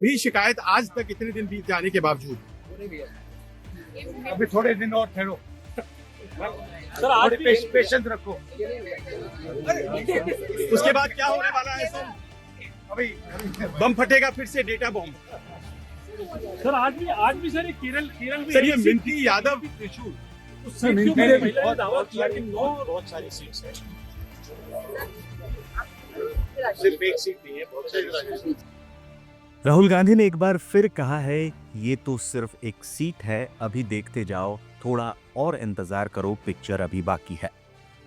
भी शिकायत आज तक इतने दिन बीत जाने के बावजूद। अभी थोड़े दिन और ठहरो सर, आज भी पेशेंस रखो। उसके बाद क्या होने वाला है सर? अभी बम फटेगा फिर से, डेटा बॉम्ब। सर, आज भी सर, केरल में सर, ये एक मिंटी यादव त्रिशूल उस सर, सीट के मिंटी ऊपर देवी महिला ने दावा किया कि बहुत सारी सीट्स हैं, सिर्फ एक सीट नहीं है, बहुत सारी। राहुल गांधी ने एक बार फिर कहा है, ये तो सिर्फ एक सीट है, अभी देखते जाओ, थोड़ा और इंतजार करो, पिक्चर अभी बाकी है।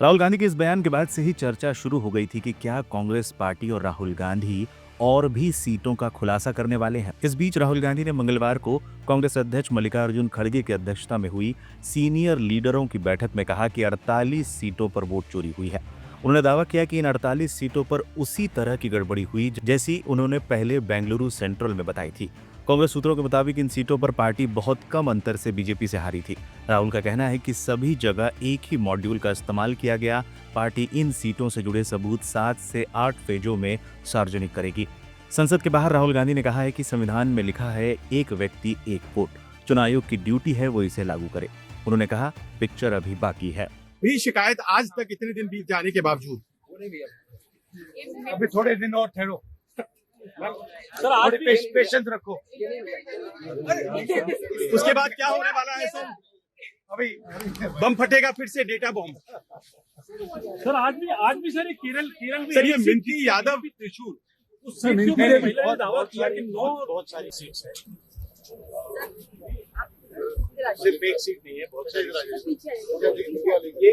राहुल गांधी के इस बयान के बाद से ही चर्चा शुरू हो गई थी कि क्या कांग्रेस पार्टी और राहुल गांधी और भी सीटों का खुलासा करने वाले हैं। इस बीच राहुल गांधी ने मंगलवार को कांग्रेस अध्यक्ष मल्लिकार्जुन खड़गे की अध्यक्षता में हुई सीनियर लीडरों की बैठक में कहा कि 48 सीटों पर वोट चोरी हुई है। उन्होंने दावा किया कि इन 48 सीटों पर उसी तरह की गड़बड़ी हुई जैसी उन्होंने पहले बेंगलुरु सेंट्रल में बताई थी। कांग्रेस सूत्रों के मुताबिक इन सीटों पर पार्टी बहुत कम अंतर से बीजेपी से हारी थी। राहुल का कहना है कि सभी जगह एक ही मॉड्यूल का इस्तेमाल किया गया। पार्टी इन सीटों से जुड़े सबूत 7 से 8 फेजों में सार्वजनिक करेगी। संसद के बाहर राहुल गांधी ने कहा है कि संविधान में लिखा है, एक व्यक्ति एक वोट। चुनाव आयोग की ड्यूटी है वो इसे लागू करे। उन्होंने कहा, पिक्चर अभी बाकी है। भी शिकायत आज तक इतने दिन बीत जाने के बावजूद। अभी थोड़े दिन और ठहरो सर, आज भी पेशेंस रखो। उसके बाद क्या होने वाला है सर? अभी बम फटेगा फिर से, डेटा बॉम्ब। सर, आज भी सर, केरल में सर, ये एक मिंटी यादव त्रिशूल उस सीट के मिंटी ऊपर देवी महिला ने दावा किया कि बहुत सारी सीट्स हैं, सिर्फ एक सीट नहीं है, बहुत सारी। ये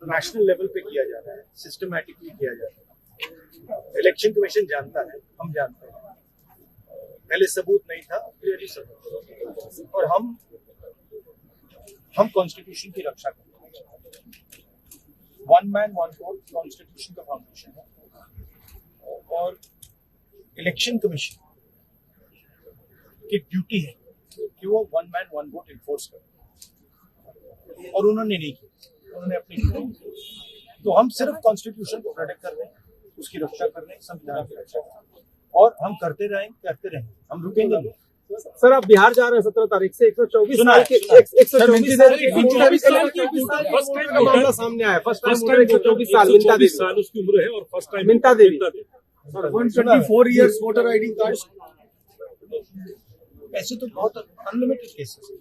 नेशनल लेवल पे किया जा रहा है, सिस्टमैटिकली किया जा रहा है। इलेक्शन कमीशन जानता है, हम जानते हैं। पहले सबूत नहीं था, क्लियरली सबूत, और हम कॉन्स्टिट्यूशन की रक्षा करते हैं। One man one vote constitution का फाउंडेशन है, और इलेक्शन कमीशन की ड्यूटी है कि वो one man one vote enforce करे, और उन्होंने नहीं किया, उन्होंने अपनी ड्यूटी की। तो हम सिर्फ कॉन्स्टिट्यूशन को प्रोटेक्ट कर रहे हैं, उसकी रक्षा कर रहे हैं, संविधान की रक्षा कर रहे हैं, और हम करते रहेंगे, हम रुकेंगे नहीं। सर, आप बिहार जा रहे हैं 17 तारीख से। 124 सुना साल है, के सुना है। 124 साल के फर्स्ट टाइम का मामला सामने आया। फर्स्ट टाइम 124 साल 124 साल उसकी उम्र है, और फर्स्ट टाइम मिंटा देवी। 124 years वोटर आईडी कार्ड। ऐसे तो बहुत अनलिमिटेड केसेस हैं,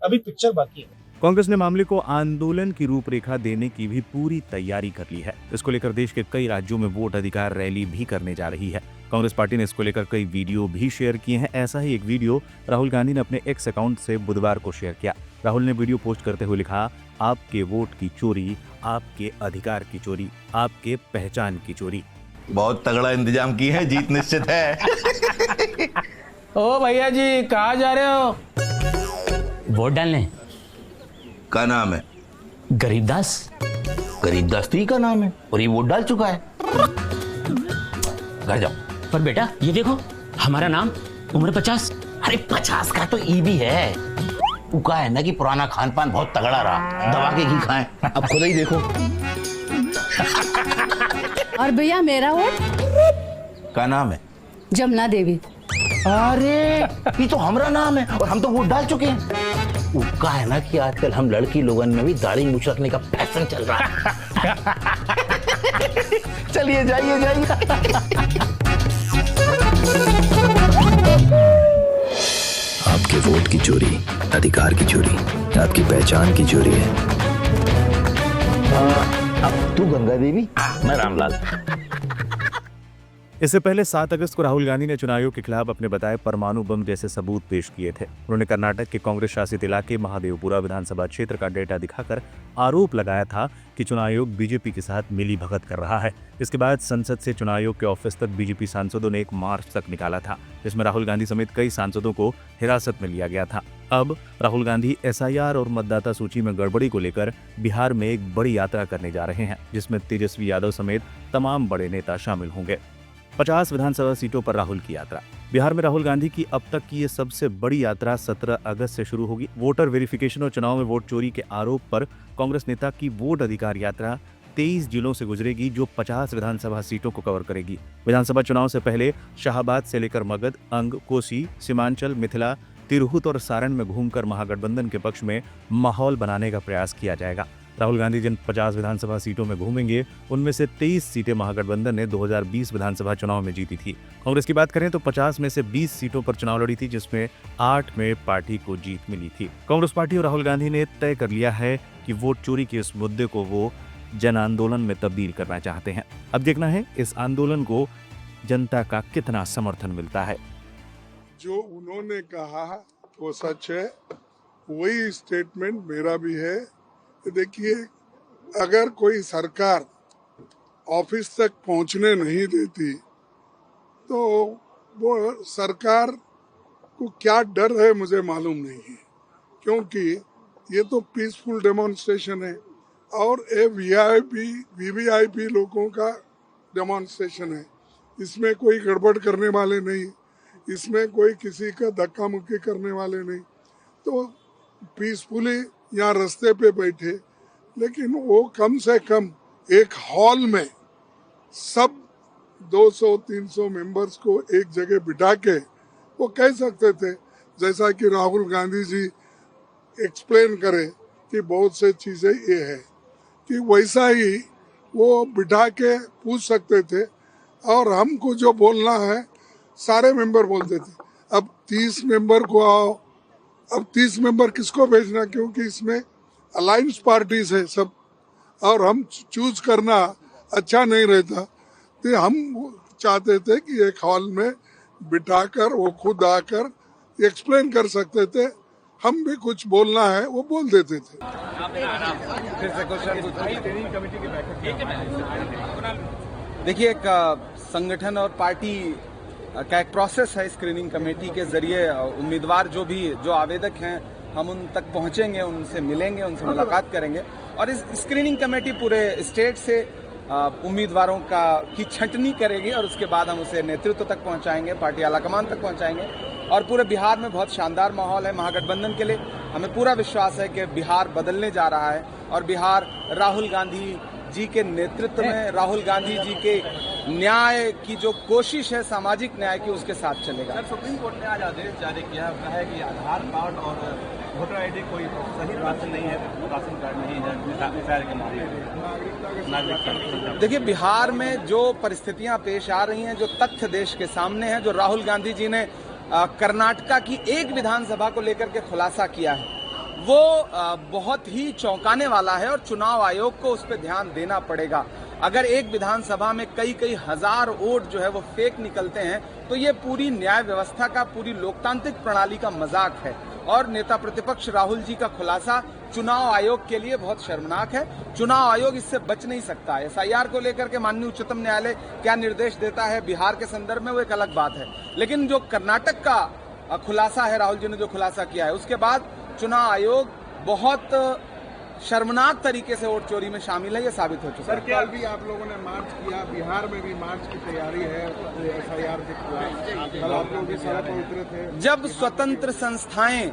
अभी पिक्चर बाकी है। कांग्रेस ने मामले को आंदोलन की रूपरेखा देने की भी पूरी तैयारी कर ली है। इसको लेकर देश के कई राज्यों में वोट अधिकार रैली भी करने जा रही है। कांग्रेस पार्टी ने इसको लेकर कई वीडियो भी शेयर किए हैं। ऐसा ही एक वीडियो राहुल गांधी ने अपने एक्स अकाउंट से बुधवार को शेयर किया। राहुल ने वीडियो पोस्ट करते हुए लिखा, आपके वोट की चोरी, आपके अधिकार की चोरी, आपके पहचान की चोरी। बहुत तगड़ा इंतजाम की है, जीत निश्चित है। ओ भैया जी, कहाँ जा रहे हो? वोट डालने। का नाम है? गरीबदास। गरीबदास तो ही का नाम है, और ये वोट डाल चुका है। घर जाओ। पर बेटा ये देखो, हमारा नाम, उम्र 50। अरे 50 का तो ई भी है। उका है ना कि पुराना खान पान बहुत तगड़ा रहा, दबा के घी खाएं। अब खुद ही देखो। और भैया मेरा वोट? का नाम है? जमुना देवी। अरे ये तो हमारा नाम है, और हम तो वोट डाल चुके हैं। उका है ना कि आजकल हम लड़की लोगन में भी दाढ़ी मूछ रखने का फैशन चल रहा है। चलिए जाइए जाइए। आपके वोट की चोरी, अधिकार की चोरी, आपकी पहचान की चोरी है। अब तू गंगा देवी, मैं रामलाल। इससे पहले 7 अगस्त को राहुल गांधी ने चुनाव आयोग के खिलाफ अपने बताए परमाणु बम जैसे सबूत पेश किए थे। उन्होंने कर्नाटक के कांग्रेस शासित इलाके महादेवपुरा विधानसभा क्षेत्र का डेटा दिखाकर आरोप लगाया था कि चुनाव आयोग बीजेपी के साथ मिली भगत कर रहा है। इसके बाद संसद से चुनाव आयोग के ऑफिस तक बीजेपी सांसदों ने एक मार्च तक निकाला था, जिसमें राहुल गांधी समेत कई सांसदों को हिरासत में लिया गया था। अब राहुल गांधी SIR और मतदाता सूची में गड़बड़ी को लेकर बिहार में एक बड़ी यात्रा करने जा रहे हैं, जिसमें तेजस्वी यादव समेत तमाम बड़े नेता शामिल होंगे। 50 विधानसभा सीटों पर राहुल की यात्रा। बिहार में राहुल गांधी की अब तक की ये सबसे बड़ी यात्रा 17 अगस्त से शुरू होगी। वोटर वेरिफिकेशन और चुनाव में वोट चोरी के आरोप पर कांग्रेस नेता की वोट अधिकार यात्रा 23 जिलों से गुजरेगी, जो 50 विधानसभा सीटों को कवर करेगी। विधानसभा चुनाव से पहले शाहाबाद से लेकर मगध, अंग, कोसी, सीमांचल, मिथिला, तिरहुत और सारण में घूमकर महागठबंधन के पक्ष में माहौल बनाने का प्रयास किया जाएगा। राहुल गांधी जिन 50 विधानसभा सीटों में घूमेंगे, उनमें से 23 सीटें महागठबंधन ने 2020 विधानसभा चुनाव में जीती थी। कांग्रेस की बात करें तो 50 में से 20 सीटों पर चुनाव लड़ी थी, जिसमें 8 में पार्टी को जीत मिली थी। कांग्रेस पार्टी और राहुल गांधी ने तय कर लिया है कि वोट चोरी के इस मुद्दे को वो जन आंदोलन में तब्दील करना चाहते हैं। अब देखना है इस आंदोलन को जनता का कितना समर्थन मिलता है। जो उन्होंने कहा वो सच है, वही स्टेटमेंट मेरा भी है। देखिए, अगर कोई सरकार ऑफिस तक पहुंचने नहीं देती तो वो सरकार को क्या डर है मुझे मालूम नहीं है, क्योंकि ये तो पीसफुल डेमोन्स्ट्रेशन है और ये वीवीआईपी लोगों का डेमोन्स्ट्रेशन है। इसमें कोई गड़बड़ करने वाले नहीं, इसमें कोई किसी का धक्का मुक्की करने वाले नहीं। तो पीसफुली यहाँ रास्ते पे बैठे, लेकिन वो कम से कम एक हॉल में सब 200-300 मेंबर्स को एक जगह बिठा के वो कह सकते थे, जैसा कि राहुल गांधी जी एक्सप्लेन करे कि बहुत से चीजें ये है, कि वैसा ही वो बिठा के पूछ सकते थे और हमको जो बोलना है सारे मेंबर बोलते थे। अब 30 मेंबर को आओ, अब 30 मेंबर किसको भेजना, क्योंकि इसमें अलायंस पार्टीज है सब, और हम चूज करना अच्छा नहीं रहता। तो हम चाहते थे कि एक हॉल में बिठाकर वो खुद आकर एक्सप्लेन कर सकते थे, हम भी कुछ बोलना है वो बोल देते थे। देखिए, एक संगठन और पार्टी का एक प्रोसेस है। स्क्रीनिंग कमेटी के जरिए उम्मीदवार जो आवेदक हैं, हम उन तक पहुंचेंगे, उनसे मिलेंगे, उनसे मुलाकात करेंगे और इस स्क्रीनिंग कमेटी पूरे स्टेट से उम्मीदवारों की छंटनी करेगी और उसके बाद हम उसे नेतृत्व तक पहुंचाएंगे, पार्टी आलाकमान तक पहुंचाएंगे। और पूरे बिहार में बहुत शानदार माहौल है महागठबंधन के लिए। हमें पूरा विश्वास है कि बिहार बदलने जा रहा है और बिहार राहुल गांधी जी के नेतृत्व में, राहुल गांधी जी के न्याय की जो कोशिश है, सामाजिक न्याय की, उसके साथ चलेगा। सर, सुप्रीम कोर्ट ने आज आदेश जारी किया है कि आधार कार्ड और वोटर आईडी कोई सही राशन नहीं है, राशन कार्ड नहीं है मिसाइल के मामले। देखिए, बिहार में जो परिस्थितियां पेश आ रही हैं, जो तथ्य देश के सामने हैं, जो राहुल गांधी जी ने कर्नाटका की एक विधानसभा को लेकर के खुलासा किया है, वो बहुत ही चौंकाने वाला है और चुनाव आयोग को उस पर ध्यान देना पड़ेगा। अगर एक विधानसभा में कई हजार वोट जो है वो फेक निकलते हैं, तो ये पूरी न्याय व्यवस्था का, पूरी लोकतांत्रिक प्रणाली का मजाक है। और नेता प्रतिपक्ष राहुल जी का खुलासा चुनाव आयोग के लिए बहुत शर्मनाक है। चुनाव आयोग इससे बच नहीं सकता। एसआईआर को लेकर के माननीय उच्चतम न्यायालय क्या निर्देश देता है बिहार के संदर्भ में, वो एक अलग बात है, लेकिन जो कर्नाटक का खुलासा है, राहुल जी ने जो खुलासा किया है, उसके बाद चुनाव आयोग बहुत शर्मनाक तरीके से वोट चोरी में शामिल है, ये साबित हो चुका है। सर, कल भी आप लोगों ने मार्च किया, बिहार में भी मार्च की तैयारी है एसआईआर के खिलाफ, कल आप लोग भी सड़क पर उतरे थे। जब स्वतंत्र संस्थाएं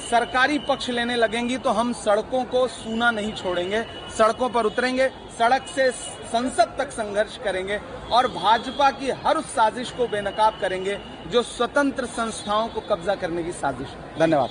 सरकारी पक्ष लेने लगेंगी तो हम सड़कों को सूना नहीं छोड़ेंगे, सड़कों पर उतरेंगे, सड़क से संसद तक संघर्ष करेंगे और भाजपा की हर उस साजिश को बेनकाब करेंगे जो स्वतंत्र संस्थाओं को कब्जा करने की साजिश। धन्यवाद।